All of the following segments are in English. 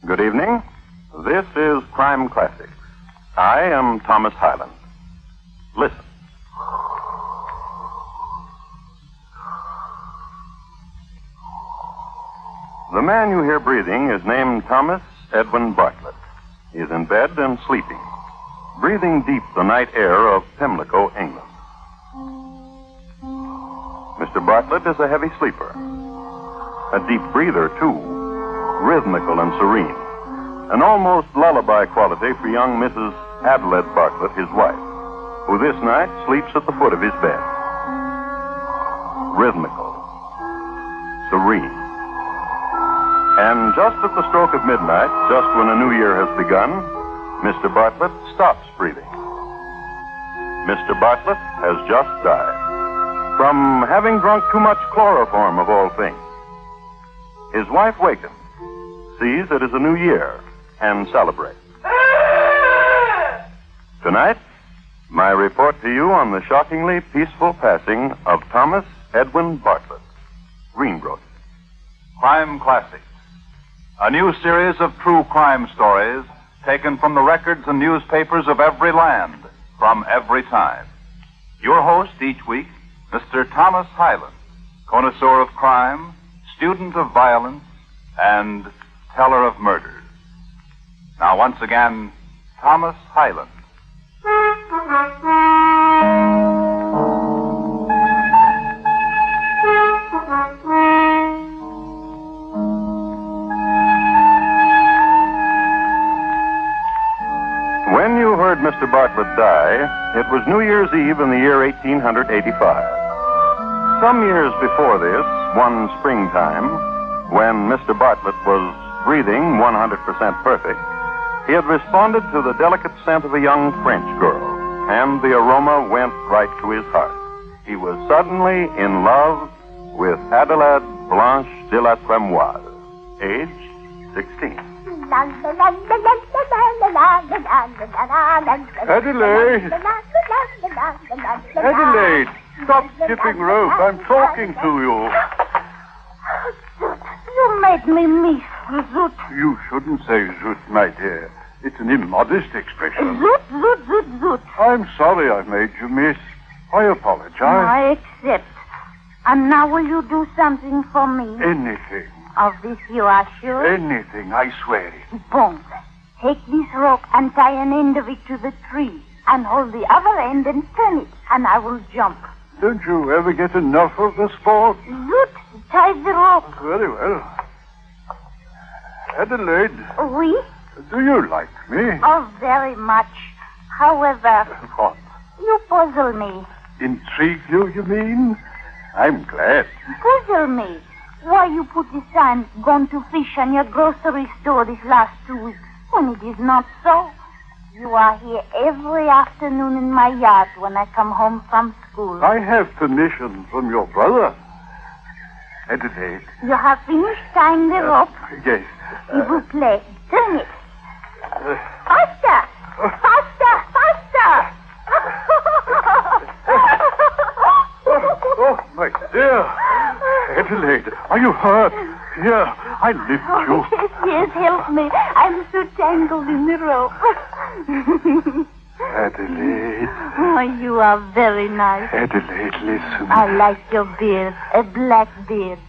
Good evening. This is Crime Classics. I am Thomas Hyland. Listen. The man you hear breathing is named Thomas Edwin Bartlett. He is in bed and sleeping, breathing deep the night air of Pimlico, England. Mr. Bartlett is a heavy sleeper, a deep breather, too, rhythmical and serene, an almost lullaby quality for young Mrs. Adelaide Bartlett, his wife, who this night sleeps at the foot of his bed. Rhythmical, serene. And just at the stroke of midnight, just when a new year has begun, Mr. Bartlett stops breathing. Mr. Bartlett has just died from having drunk too much chloroform, of all things. His wife wakens, sees it is a new year, and celebrates. Tonight, my report to you on the shockingly peaceful passing of Thomas Edwin Bartlett, greengrocer. Crime Classics, a new series of true crime stories taken from the records and newspapers of every land, from every time. Your host each week, Mr. Thomas Hyland, connoisseur of crime, student of violence, and teller of murders. Now, once again, Thomas Hyland. When you heard Mr. Bartlett die, it was New Year's Eve in the year 1885. Some years before this, one springtime, when Mr. Bartlett was breathing 100% perfect, he had responded to the delicate scent of a young French girl, and the aroma went right to his heart. He was suddenly in love with Adelaide Blanche de la Tremoise, age 16. Adelaide! Adelaide! Stop skipping rope. I'm talking to you. You made me miss Zoot. You shouldn't say zoot, my dear. It's an immodest expression. Zoot, zoot, zoot, zoot. I'm sorry I made you miss. I apologize. I accept. And now will you do something for me? Anything. Of this you are sure? Anything, I swear it. Bon. Take this rope and tie an end of it to the tree. And hold the other end and turn it. And I will jump. Don't you ever get enough of the sport? Zoot, tie the rope. Very well. Adelaide, Oui? do you like me? Oh, very much. However, What? you puzzle me. Intrigue you, you mean? I'm glad. Puzzle me. Why you put the sign, gone to fish on your grocery store this last 2 weeks, when it is not so. You are here every afternoon in my yard when I come home from school. I have permission from your brother. Adelaide. You have finished tying the rope? Yes. S'il vous plaît, turn it. Faster! Faster! Faster! Oh, my dear. Adelaide, are you hurt? Here, I lift you. Yes, help me. I'm so tangled in the rope. Adelaide. Oh, you are very nice. Adelaide, listen. I like your beard, a black beard.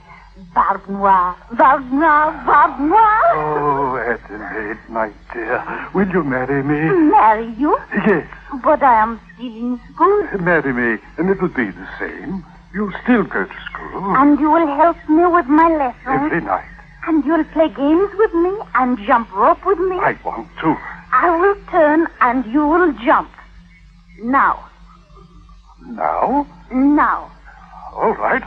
Barbe noire, barbe noire, barbe noire. Oh, Adelaide, my dear, will you marry me? Marry you? Yes, But I am still in school. marry me, and it'll be the same. You'll still go to school. And you will help me with my lessons. Every night. And you'll play games with me and jump rope with me. I want to. I will turn and you will jump. Now. Now? Now. All right.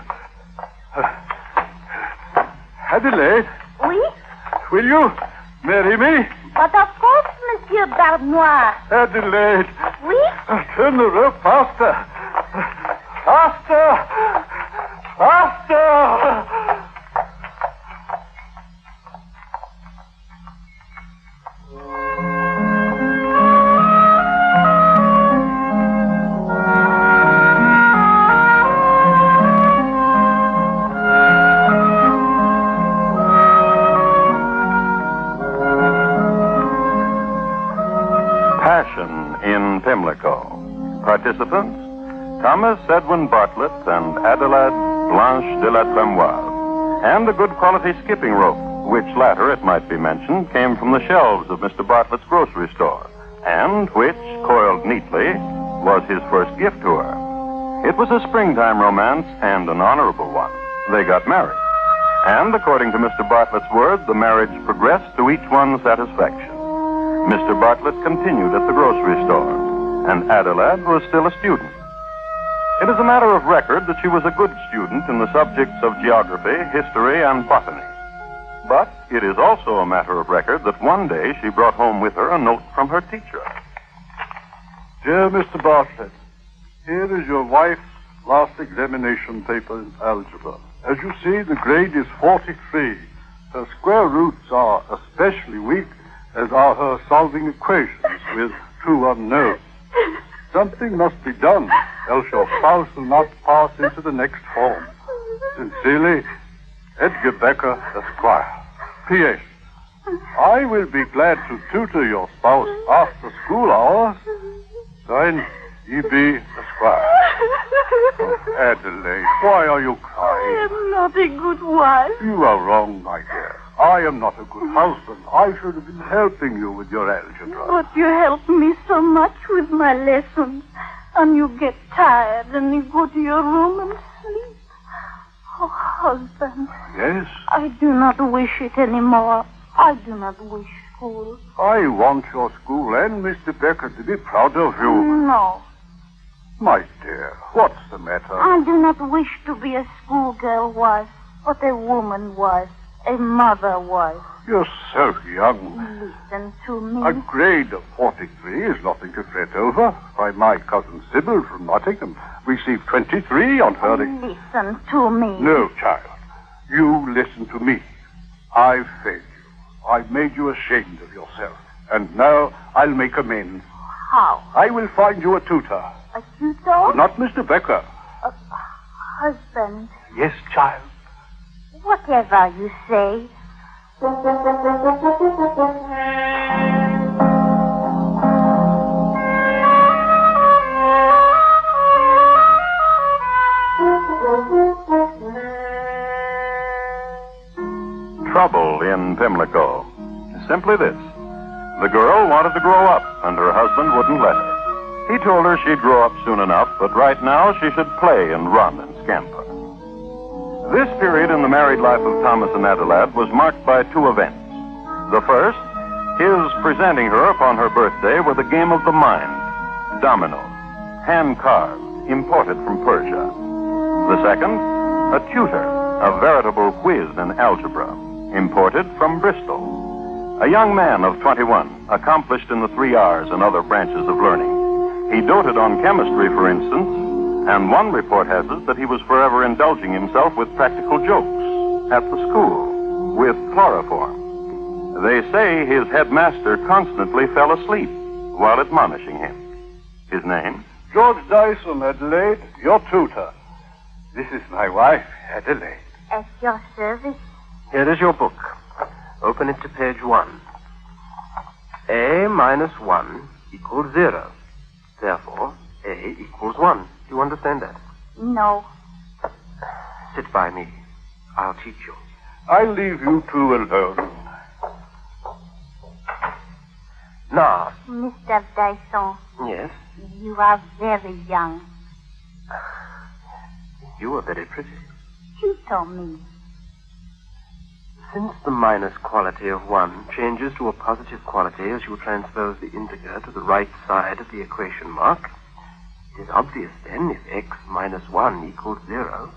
Adelaide, Oui? will you marry me? But of course, Monsieur Barbe Noire. Adelaide, Oui? turn the rope faster. Faster! Faster! fashion in Pimlico. Participants, Thomas Edwin Bartlett and Adelaide Blanche de la Tremoise. And a good quality skipping rope, which latter, it might be mentioned, came from the shelves of Mr. Bartlett's grocery store, and which, coiled neatly, was his first gift to her. It was a springtime romance and an honorable one. They got married. And according to Mr. Bartlett's word, the marriage progressed to each one's satisfaction. Mr. Bartlett continued at the grocery store, and Adelaide was still a student. It is a matter of record that she was a good student in the subjects of geography, history, and botany. But it is also a matter of record that one day she brought home with her a note from her teacher. Dear Mr. Bartlett, here is your wife's last examination paper in algebra. As you see, the grade is 43. Her square roots are especially weak, as are her solving equations with two unknowns. Something must be done, else your spouse will not pass into the next form. Sincerely, Edgar Becker, Esquire. P.S. I will be glad to tutor your spouse after school hours. Signed, E.B. Esquire. Oh, Adelaide, why are you crying? I am not a good wife. You are wrong, my dear. I am not a good husband. I should have been helping you with your algebra. But you help me so much with my lessons. And you get tired and you go to your room and sleep. Oh, husband. Yes? I do not wish it anymore. I do not wish school. I want your school and Mr. Becker to be proud of you. No. My dear, what's the matter? I do not wish to be a schoolgirl was, but a woman was, a mother was. You're so young. Listen to me. A grade of 43 is nothing to fret over. Why, my cousin Sybil from Nottingham received 23 on her... Listen to me. No, child. You listen to me. I've failed you. I've made you ashamed of yourself. And now I'll make amends. How? I will find you a tutor. A tutor? But not Mr. Becker. Husband. Yes, child. Whatever you say. Trouble in Pimlico. Simply this. The girl wanted to grow up, and her husband wouldn't let her. He told her she'd grow up soon enough, but right now she should play and run and scamper. This period in the married life of Thomas and Adelaide was marked by two events. The first, his presenting her upon her birthday with a game of the mind, dominoes, hand cards, imported from Persia. The second, a tutor, a veritable quiz in algebra, imported from Bristol. A young man of 21, accomplished in the 3 R's and other branches of learning. He doted on chemistry, for instance, and one report has it that he was forever indulging himself with practical jokes at the school, with chloroform. They say his headmaster constantly fell asleep while admonishing him. His name? George Dyson, Adelaide, your tutor. This is my wife, Adelaide. At your service. Here is your book. Open it to page 1. A minus 1 equals 0. Therefore, A equals 1. Do you understand that? No. Sit by me. I'll teach you. I'll leave you two alone. Now. Mr. Dyson. Yes? You are very young. You are very pretty. Tutor me. Since the minus quality of 1 changes to a positive quality as you transpose the integer to the right side of the equation mark, it is obvious then if x minus 1 equals 0,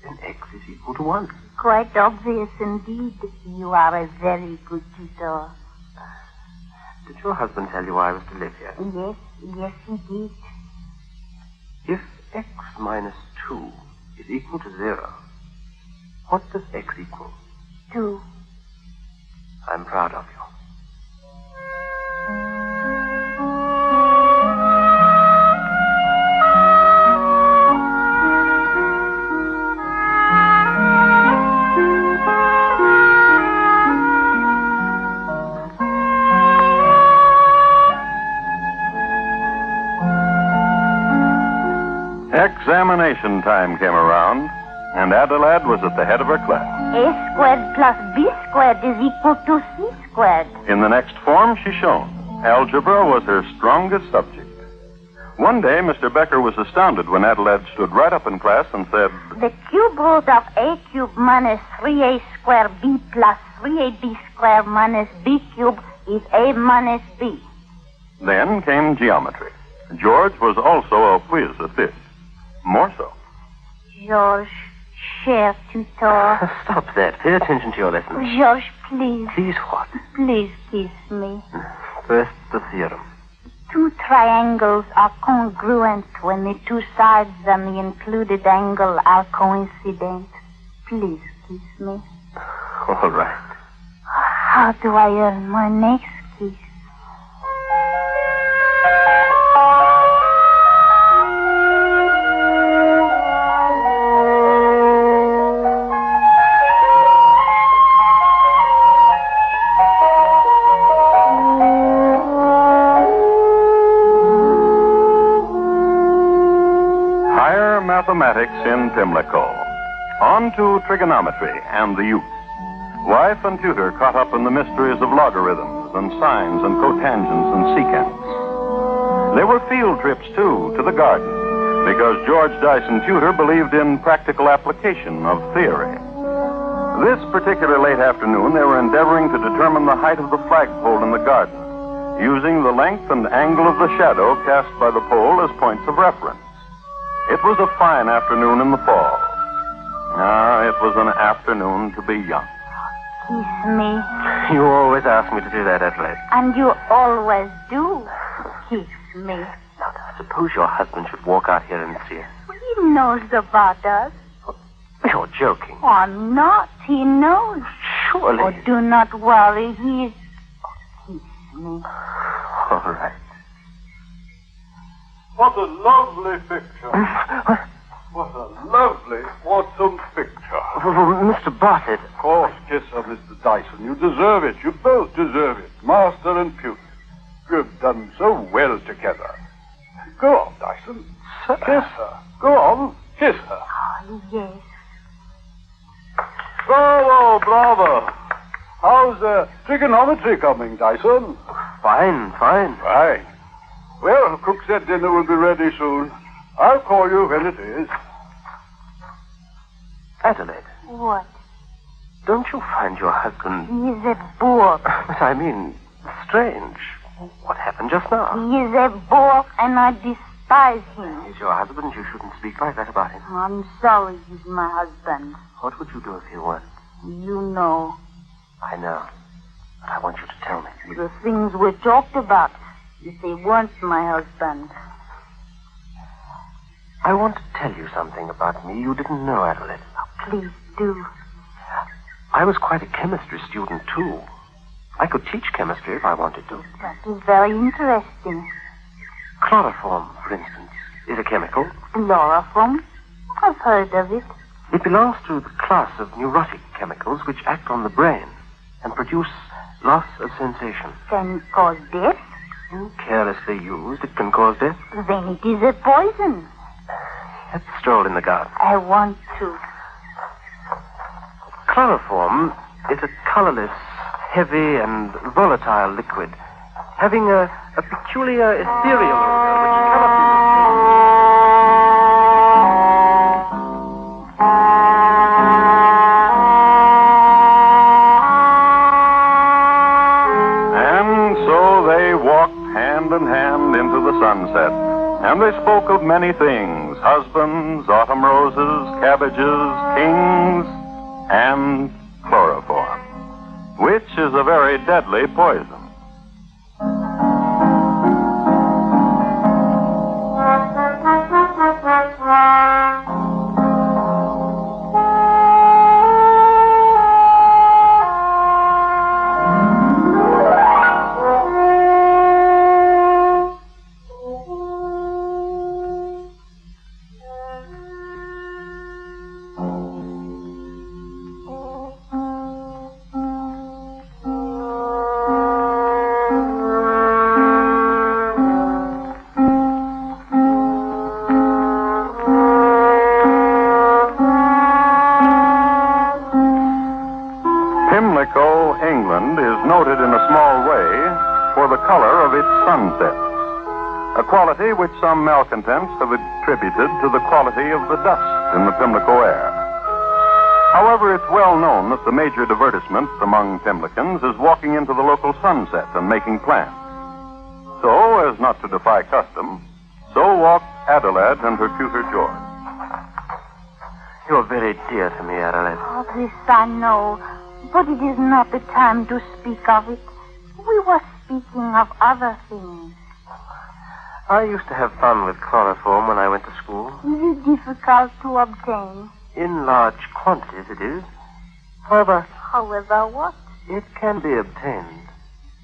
then x is equal to 1. Quite obvious indeed. You are a very good tutor. Did your husband tell you I was to live here? Yes, he did. If x minus 2 is equal to 0, what does x equal? 2. I'm proud of you. examination time came around, and Adelaide was at the head of her class. A squared plus B squared is equal to C squared. In the next form, she shone. Algebra was her strongest subject. One day, Mr. Becker was astounded when Adelaide stood right up in class and said, The cube root of A cubed minus 3A squared B plus 3AB squared minus B cubed is A minus B. Then came geometry. George was also a whiz at this. More so. George, cher tutor. Stop that. Pay attention to your lesson. George, please. Please what? Please kiss me. First, the theorem. Two triangles are congruent when the two sides and the included angle are coincident. Please kiss me. All right. How do I earn my next kiss? Mathematics in Pimlico. On to trigonometry and the youth. Wife and tutor caught up in the mysteries of logarithms and sines and cotangents and secants. There were field trips, too, to the garden, because George Dyson Tutor believed in practical application of theory. This particular late afternoon, they were endeavoring to determine the height of the flagpole in the garden, using the length and angle of the shadow cast by the pole as points of reference. It was a fine afternoon in the fall. It was an afternoon to be young. Kiss me. You always ask me to do that, Adelaide. And you always do kiss me. Now, suppose your husband should walk out here and see us. He knows about us. You're joking. Oh, I'm not. He knows. Surely. Oh, do not worry. He's... Kiss me. All right. What a lovely picture. What a lovely autumn picture. Mr. Bartlett. Of course, kiss her, Mr. Dyson. You deserve it. You both deserve it. Master and pupil. You've done so well together. Go on, Dyson. Sir. Kiss her. Go on. Kiss her. Oh, yes. Bravo, bravo. How's trigonometry coming, Dyson? Fine, fine. Fine. Well, cook said dinner will be ready soon. I'll call you when it is. Adelaide, What? don't you find your husband... He is a bore. But I mean, strange. What happened just now? He is a bore, and I despise him. He's your husband. You shouldn't speak like that about him. I'm sorry he's my husband. What would you do if he weren't? You know. I know. But I want you to tell me. The things we talked about. If he weren't my husband. I want to tell you something about me you didn't know, Adelaide. Oh, please do. I was quite a chemistry student, too. I could teach chemistry if I wanted to. That is very interesting. Chloroform, for instance, is a chemical. Chloroform? I've heard of it. It belongs to the class of neurotic chemicals which act on the brain and produce loss of sensation. Can it cause death? Carelessly used, it can cause death. Then it is a poison. Let's stroll in the garden. I want to. Chloroform is a colorless, heavy, and volatile liquid, having a peculiar ethereal odor which cannot be And so they walked hand in hand into the sunset, and they spoke of many things: husbands, autumn roses, cabbages, kings, and chloroform, which is a very deadly poison. Pimlico, England, is noted in a small way for the color of its sunsets, a quality which some malcontents have attributed to the quality of the dust in the Pimlico air. However, it's well known that the major divertisement among Pimlicans is walking into the local sunset and making plans. So, as not to defy custom, so walked Adelaide and her tutor George. You're very dear to me, Adelaide. Oh, this I know, but it is not the time to speak of it. We were speaking of other things. I used to have fun with chloroform when I went to school. Is it difficult to obtain? In large quantities, it is. However, What? it can be obtained.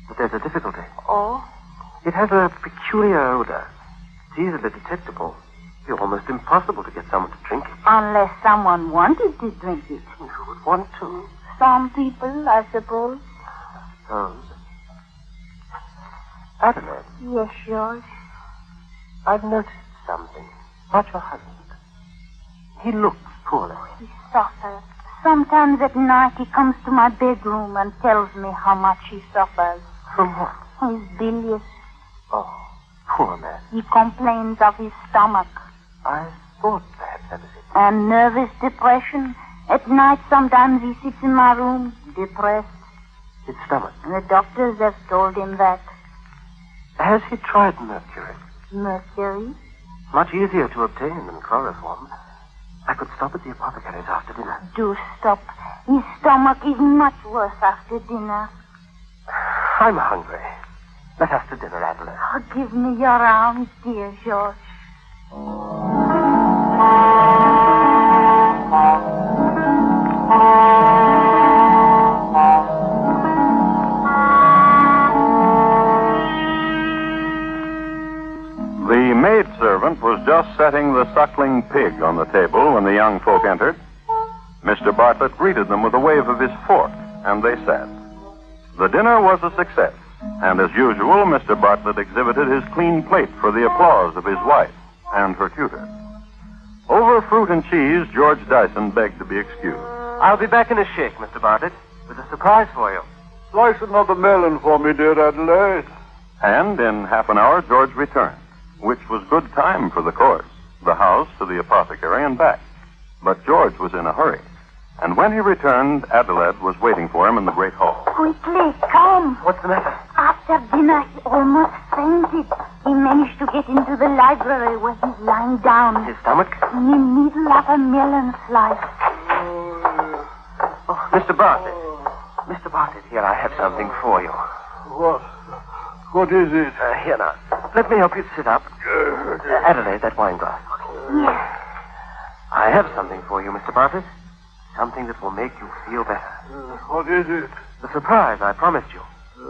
But there's a difficulty. Oh? It has a peculiar odor. It's easily detectable. It's almost impossible to get someone to drink it. Unless someone wanted to drink it. Who would want to? Some people, I suppose. Suppose. Adelaide, Yes, George. I've noticed something about your husband. He looks poorly. He suffers. Sometimes at night he comes to my bedroom and tells me how much he suffers. From what? He's bilious. Oh, poor man. He complains of his stomach. I thought perhaps that was it. And nervous depression. At night sometimes he sits in my room, depressed. His stomach. And the doctors have told him that. Has he tried mercury? Mercury? Much easier to obtain than chloroform. I could stop at the apothecary's after dinner. Do stop. His stomach is much worse after dinner. I'm hungry. Let us to dinner, Adelaide. Oh, give me your arms, dear George. The maidservant was just setting the suckling pig on the table when the young folk entered. Mr. Bartlett greeted them with a wave of his fork, and they sat. The dinner was a success, and as usual, Mr. Bartlett exhibited his clean plate for the applause of his wife and her tutor. Over fruit and cheese, George Dyson begged to be excused. I'll be back in a shake, Mr. Bartlett, with a surprise for you. Slice another melon for me, dear Adelaide. And in half an hour, George returned, which was good time for the course, the house to the apothecary and back. But George was in a hurry, and when he returned, Adelaide was waiting for him in the great hall. Quickly, come. What's the matter? After dinner, he almost fainted. He managed to get into the library where he's lying down His stomach? in the middle of a melon slice. Oh, Mr. Bartlett. Mr. Bartlett, here, I have something for you. What? What is it? Here now. Let me help you sit up. Adelaide, that wine glass. Yes. I have something for you, Mr. Bartlett. Something that will make you feel better. What is it? The surprise I promised you.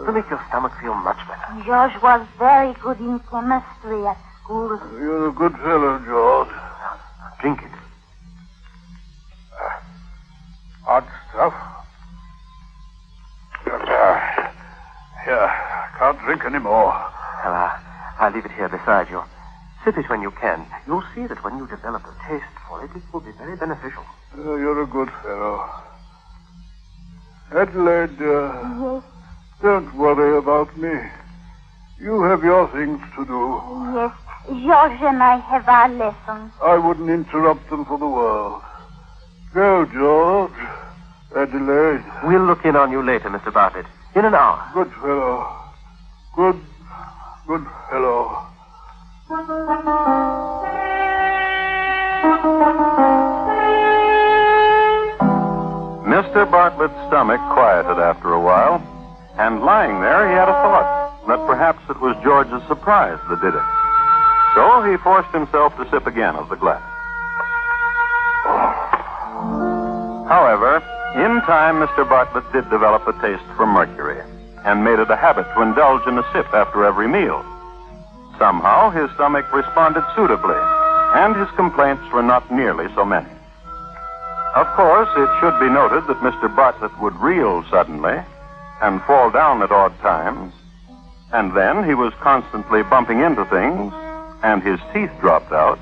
To make your stomach feel much better. George was very good in chemistry at school. You're a good fellow, George. Now, drink it. Hot stuff. Here, I can't drink any more. Well, I'll leave it here beside you. Sip it when you can. You'll see that when you develop a taste for it, it will be very beneficial. You're a good fellow. Adelaide, Yes, don't worry about me. You have your things to do. yes. George and I have our lessons. I wouldn't interrupt them for the world. Go, George. Adelaide. We'll look in on you later, Mr. Bartlett. In an hour. Good fellow. Good fellow. Mr. Bartlett's stomach quieted after a while, and lying there, he had a thought that perhaps it was George's surprise that did it. So he forced himself to sip again of the glass. However, in time, Mr. Bartlett did develop a taste for mercury and made it a habit to indulge in a sip after every meal. Somehow, his stomach responded suitably, and his complaints were not nearly so many. Of course, it should be noted that Mr. Bartlett would reel suddenly and fall down at odd times, and then he was constantly bumping into things, and his teeth dropped out.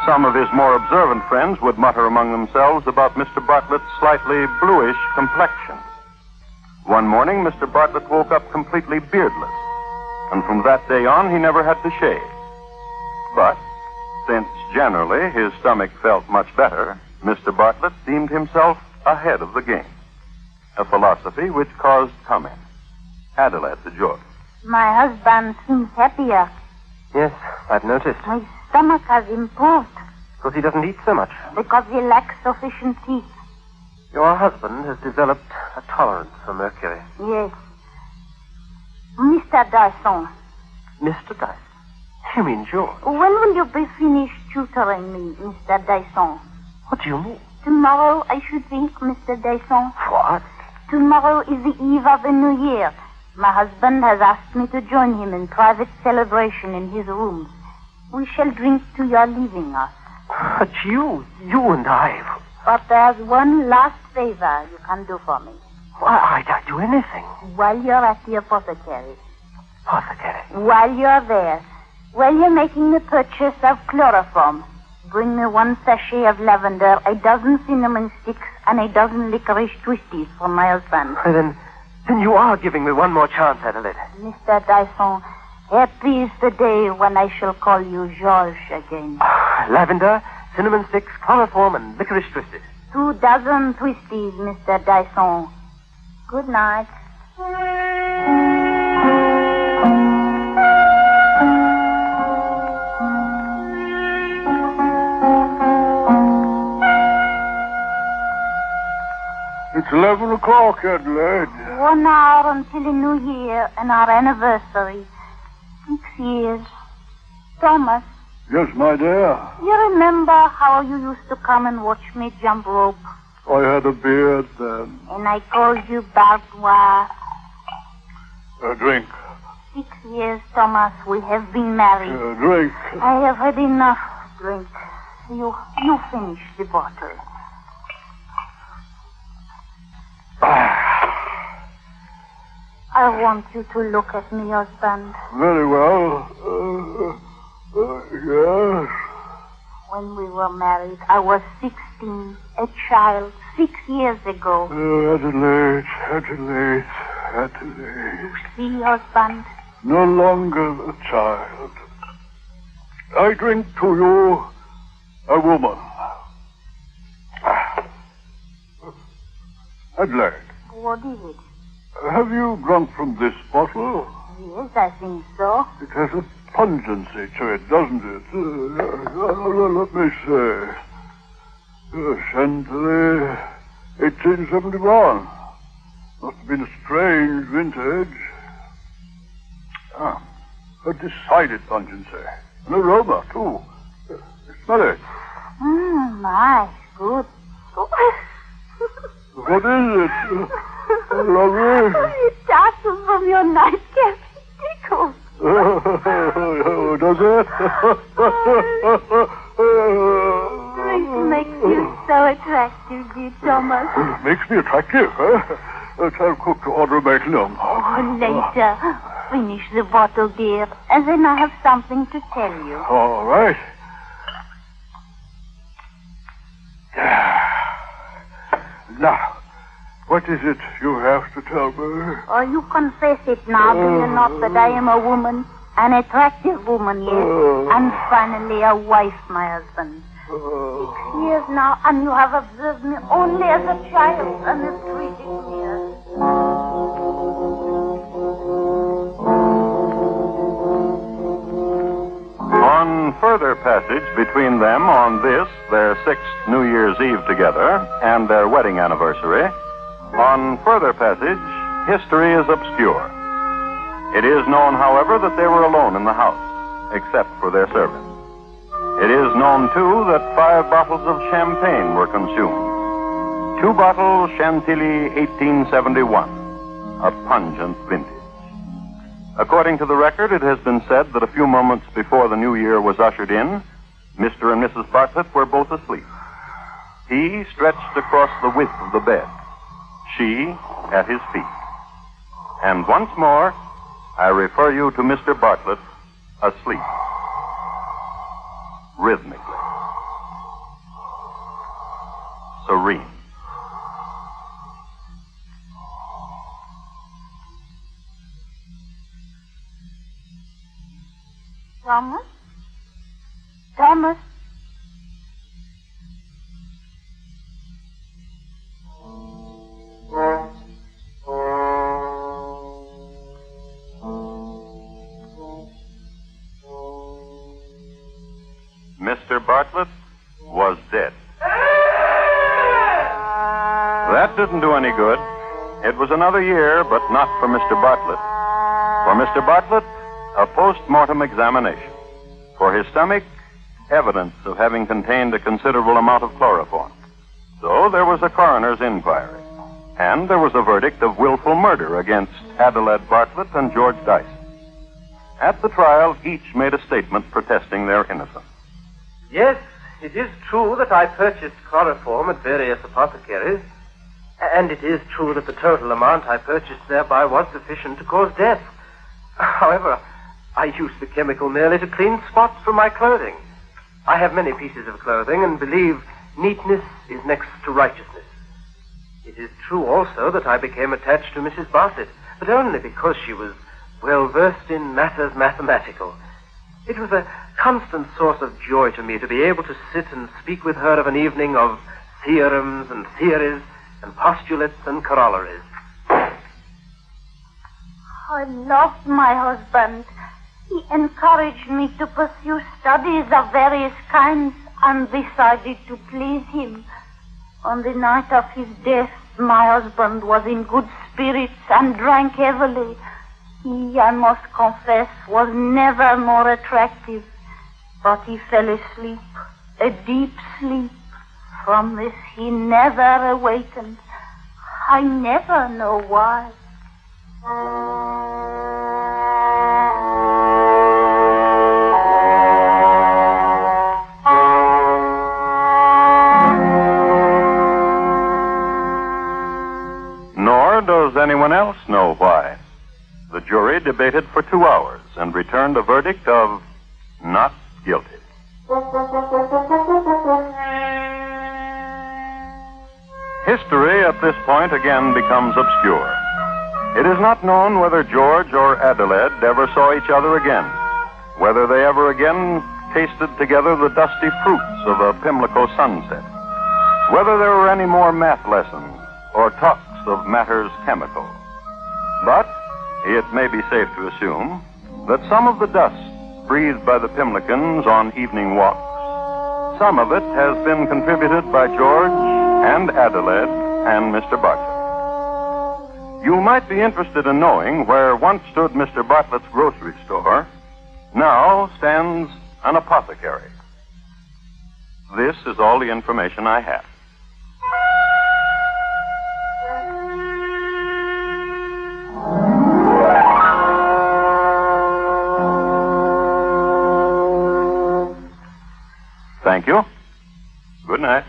Some of his more observant friends would mutter among themselves about Mr. Bartlett's slightly bluish complexion. One morning, Mr. Bartlett woke up completely beardless, and from that day on, he never had to shave. But since generally his stomach felt much better, Mr. Bartlett deemed himself ahead of the game, a philosophy which caused comment. Adelaide the joy. My husband seems happier. Yes, I've noticed. His stomach has improved Because he doesn't eat so much. because he lacks sufficient teeth. Your husband has developed a tolerance for mercury. Yes. Mr. Dyson, Mr. Dyson? You mean George? when will you be finished tutoring me, Mr. Dyson? What do you mean? Tomorrow, I should think, Mr. Dyson. What? Tomorrow is the eve of the New Year. My husband has asked me to join him in private celebration in his rooms. We shall drink to your leaving us. But you and I... But there's one last favor you can do for me. Why, I'd do anything. While you're at the apothecary, Apothecary. while you're there, while you're making the purchase of chloroform, bring me 1 sachet of lavender, a dozen cinnamon sticks, and a dozen licorice twisties for my husband. Then you are giving me one more chance, Adelaide. Mr. Dyson, happy is the day when I shall call you George again. Lavender, cinnamon sticks, chloroform, and licorice twisted. 2 dozen twisties, Mr. Dyson. Good night. It's 11 o'clock, Adelaide. 1 hour until the New Year and our anniversary. 6 years. Thomas, Yes, my dear. you remember how you used to come and watch me jump rope? I had a beard then. And I called you Bartlett. A drink. 6 years, Thomas, we have been married. A drink. I have had enough drink. You finish the bottle. I want you to look at me, husband. Very well. Yes. When we were married, I was 16, a child, 6 years ago. Adelaide. You see, husband? No longer a child. I drink to you, a woman. Adelaide, What is it? have you drunk from this bottle? Yes, I think so. It has a pungency to it, doesn't it? Let me say. Chantilly, 1871. Must have been a strange vintage. A decided pungency. An aroma, too. Smell it. My, good. What is it? Lovely. It tassels from your nightcap. It tickles. Does it? This makes you so attractive, dear Thomas. Makes me attractive, huh? Tell cook to order a magnum. Oh, later. Finish the bottle, dear, and then I have something to tell you. All right. Now, what is it you have to tell me? Oh, you confess it now, do you not, that I am a woman? An attractive woman, yes. And finally a wife, my husband. 6 years now, and you have observed me only as a child and have treated me as... On further passage between them on this, their 6th New Year's Eve together, and their wedding anniversary, on further passage, history is obscure. It is known, however, that they were alone in the house, except for their servants. It is known, too, that 5 bottles of champagne were consumed. 2 bottles Chantilly 1871, a pungent vintage. According to the record, it has been said that a few moments before the new year was ushered in, Mr. and Mrs. Bartlett were both asleep. He stretched across the width of the bed, she at his feet. And once more, I refer you to Mr. Bartlett asleep, rhythmically, serene. Thomas? Thomas? Mr. Bartlett was dead. That didn't do any good. It was another year, but not for Mr. Bartlett. For Mr. Bartlett, a post-mortem examination. For his stomach, evidence of having contained a considerable amount of chloroform. So there was a coroner's inquiry. And there was a verdict of willful murder against Adelaide Bartlett and George Dyson. At the trial, each made a statement protesting their innocence. Yes, it is true that I purchased chloroform at various apothecaries. And it is true that the total amount I purchased thereby was sufficient to cause death. However, I used the chemical merely to clean spots from my clothing. I have many pieces of clothing and believe neatness is next to righteousness. It is true also that I became attached to Mrs. Bartlett, but only because she was well versed in matters mathematical. It was a constant source of joy to me to be able to sit and speak with her of an evening of theorems and theories and postulates and corollaries. I loved my husband. He encouraged me to pursue studies of various kinds and decided to please him. On the night of his death, my husband was in good spirits and drank heavily. He, I must confess, was never more attractive. But he fell asleep, a deep sleep. From this he never awakened. I never know why. Nor does anyone else know why. The jury debated for 2 hours and returned a verdict of not guilty. History at this point again becomes obscure. It is not known whether George or Adelaide ever saw each other again, whether they ever again tasted together the dusty fruits of a Pimlico sunset, whether there were any more math lessons or talks of matters chemical. But it may be safe to assume that some of the dust breathed by the Pimlicans on evening walks, some of it has been contributed by George and Adelaide and Mr. Bartlett. You might be interested in knowing where once stood Mr. Bartlett's grocery store, now stands an apothecary. This is all the information I have. Thank you. Good night.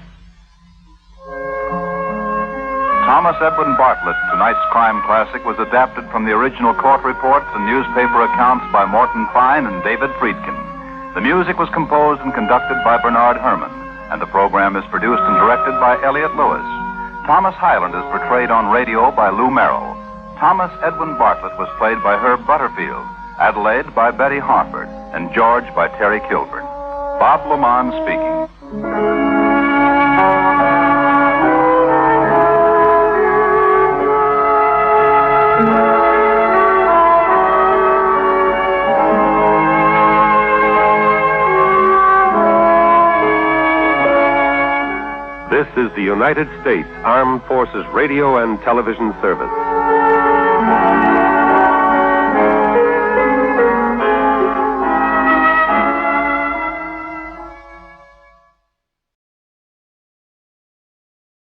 Thomas Edwin Bartlett, tonight's crime classic, was adapted from the original court reports and newspaper accounts by Morton Fine and David Friedkin. The music was composed and conducted by Bernard Herrmann, and the program is produced and directed by Elliott Lewis. Thomas Hyland is portrayed on radio by Lou Merrill. Thomas Edwin Bartlett was played by Herb Butterfield, Adelaide by Betty Harford, and George by Terry Kilburn. Bob Lamont speaking. This is the United States Armed Forces Radio and Television Service.